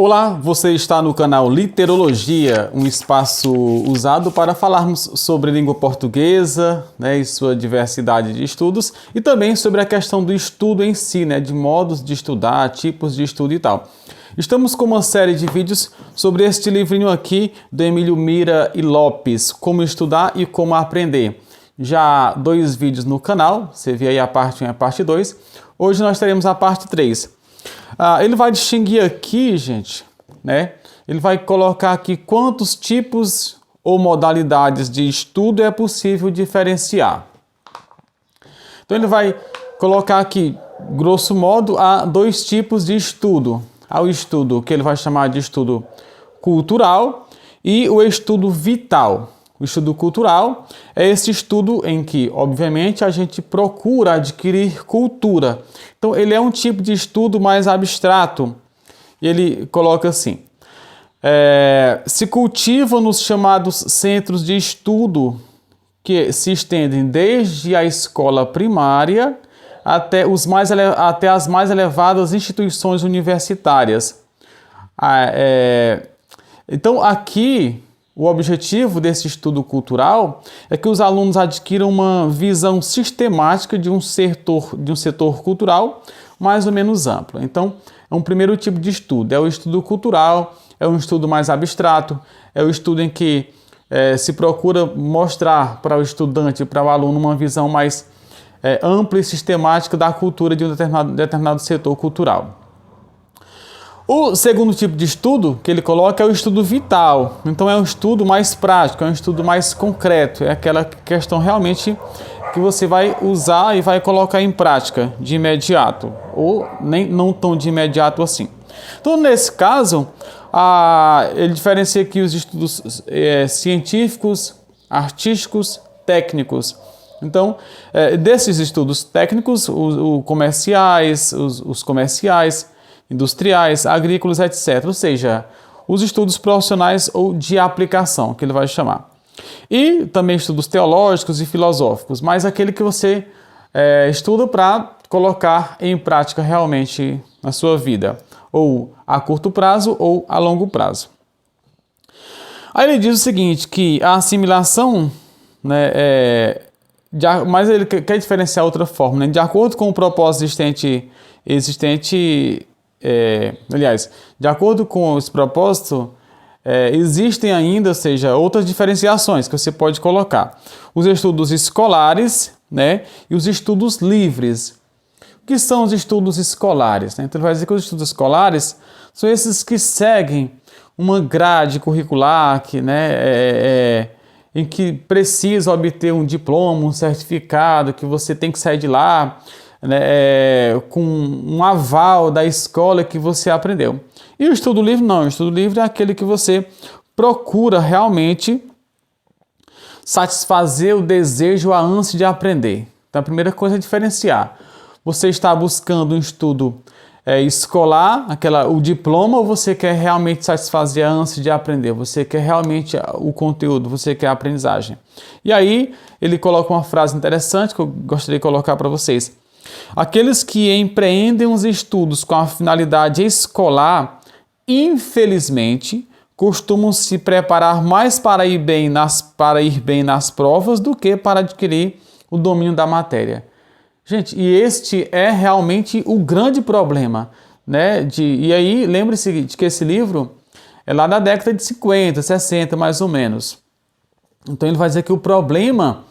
Olá, você está no canal Literologia, um espaço usado para falarmos sobre língua portuguesa, e sua diversidade de estudos, e também sobre a questão do estudo em si, de modos de estudar, tipos de estudo e tal. Estamos com uma série de vídeos sobre este livrinho aqui do Emílio Mira e Lopes, Como Estudar e Como Aprender. Já 2 vídeos no canal, você vê aí a parte 1 e a parte 2. Hoje nós teremos a parte 3. Ele vai distinguir aqui, gente, ele vai colocar aqui quantos tipos ou modalidades de estudo é possível diferenciar. Então ele vai colocar aqui, grosso modo, há 2 tipos de estudo. Há o estudo que ele vai chamar de estudo cultural e o estudo vital. O estudo cultural é esse estudo em que, obviamente, a gente procura adquirir cultura. Então, ele é um tipo de estudo mais abstrato. E ele coloca assim: se cultiva nos chamados centros de estudo que se estendem desde a escola primária até as mais elevadas instituições universitárias. Então, aqui, o objetivo desse estudo cultural é que os alunos adquiram uma visão sistemática de um setor cultural mais ou menos amplo. Então, é um primeiro tipo de estudo, é o estudo cultural, é um estudo mais abstrato, é o estudo em que se procura mostrar para o estudante, para o aluno, uma visão mais ampla e sistemática da cultura de um determinado setor cultural. O segundo tipo de estudo que ele coloca é o estudo vital. Então é um estudo mais prático, é um estudo mais concreto, é aquela questão realmente que você vai usar e vai colocar em prática de imediato, ou nem não tão de imediato assim. Então, nesse caso, ele diferencia aqui os estudos científicos, artísticos, técnicos. Então, desses estudos técnicos, os comerciais, os comerciais, industriais, agrícolas, etc. Ou seja, os estudos profissionais ou de aplicação, que ele vai chamar. E também estudos teológicos e filosóficos, mas aquele que você estuda para colocar em prática realmente na sua vida, ou a curto prazo ou a longo prazo. Aí ele diz o seguinte, que a assimilação, mas ele quer diferenciar outra forma, de acordo com o propósito existente, de acordo com esse propósito, existem ainda, ou seja, outras diferenciações que você pode colocar. Os estudos escolares, e os estudos livres. O que são os estudos escolares? Então, ele vai dizer que os estudos escolares são esses que seguem uma grade curricular, em que precisa obter um diploma, um certificado, que você tem que sair de lá, com um aval da escola que você aprendeu. E o estudo livre não, o estudo livre é aquele que você procura realmente satisfazer o desejo, a ânsia de aprender. Então a primeira coisa é diferenciar. Você está buscando um estudo escolar, o diploma, ou você quer realmente satisfazer a ânsia de aprender? Você quer realmente o conteúdo, você quer a aprendizagem. E aí ele coloca uma frase interessante que eu gostaria de colocar para vocês. Aqueles que empreendem os estudos com a finalidade escolar, infelizmente, costumam se preparar mais para ir bem nas provas do que para adquirir o domínio da matéria. Gente, e este é realmente o grande problema, E aí, lembre-se de que esse livro é lá da década de 50, 60, mais ou menos. Então ele vai dizer que o problema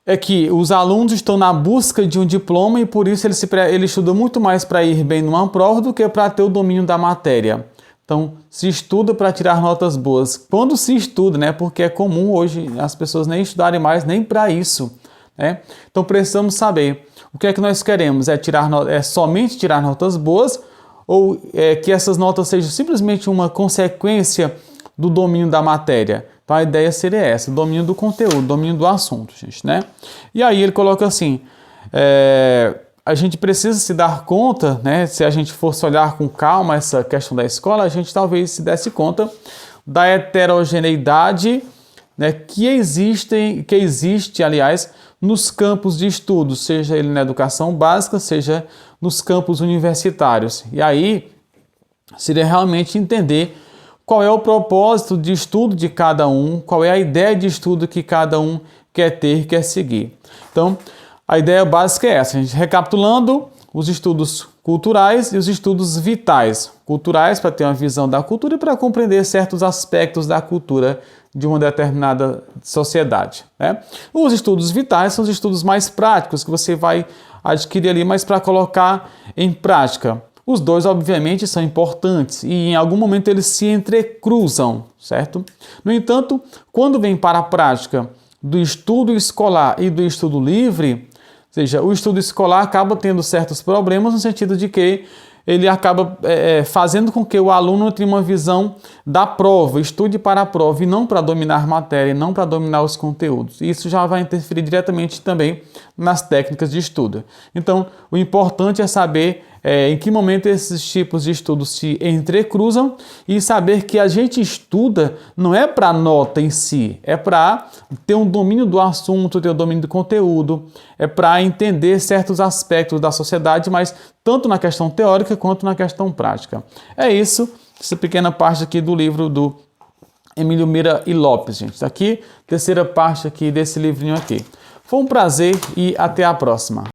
é que os alunos estão na busca de um diploma e por isso ele estuda muito mais para ir bem numa prova do que para ter o domínio da matéria. Então, se estuda para tirar notas boas. Quando se estuda, porque é comum hoje as pessoas nem estudarem mais nem para isso. Então, precisamos saber o que é que nós queremos. É somente tirar notas boas ou que essas notas sejam simplesmente uma consequência do domínio da matéria? Então, a ideia seria essa, domínio do conteúdo, domínio do assunto, gente, E aí ele coloca assim, a gente precisa se dar conta, se a gente fosse olhar com calma essa questão da escola, a gente talvez se desse conta da heterogeneidade, que existe, aliás, nos campos de estudo, seja ele na educação básica, seja nos campos universitários. E aí seria realmente entender qual é o propósito de estudo de cada um, qual é a ideia de estudo que cada um quer ter, quer seguir. Então, a ideia básica é essa, a gente recapitulando os estudos culturais e os estudos vitais. Culturais para ter uma visão da cultura e para compreender certos aspectos da cultura de uma determinada sociedade, né? Os estudos vitais são os estudos mais práticos que você vai adquirir ali, mas para colocar em prática. Os dois, obviamente, são importantes e em algum momento eles se entrecruzam, certo? No entanto, quando vem para a prática do estudo escolar e do estudo livre, ou seja, o estudo escolar acaba tendo certos problemas no sentido de que ele acaba fazendo com que o aluno tenha uma visão da prova, estude para a prova e não para dominar matéria, não para dominar os conteúdos. E isso já vai interferir diretamente também nas técnicas de estudo. Então, o importante é saber em que momento esses tipos de estudos se entrecruzam e saber que a gente estuda não é para nota em si, é para ter um domínio do assunto, ter um domínio do conteúdo, é para entender certos aspectos da sociedade, mas tanto na questão teórica quanto na questão prática. É isso, essa pequena parte aqui do livro do Emílio Meira e Lopes, gente. Aqui, terceira parte aqui desse livrinho aqui. Foi um prazer e até a próxima.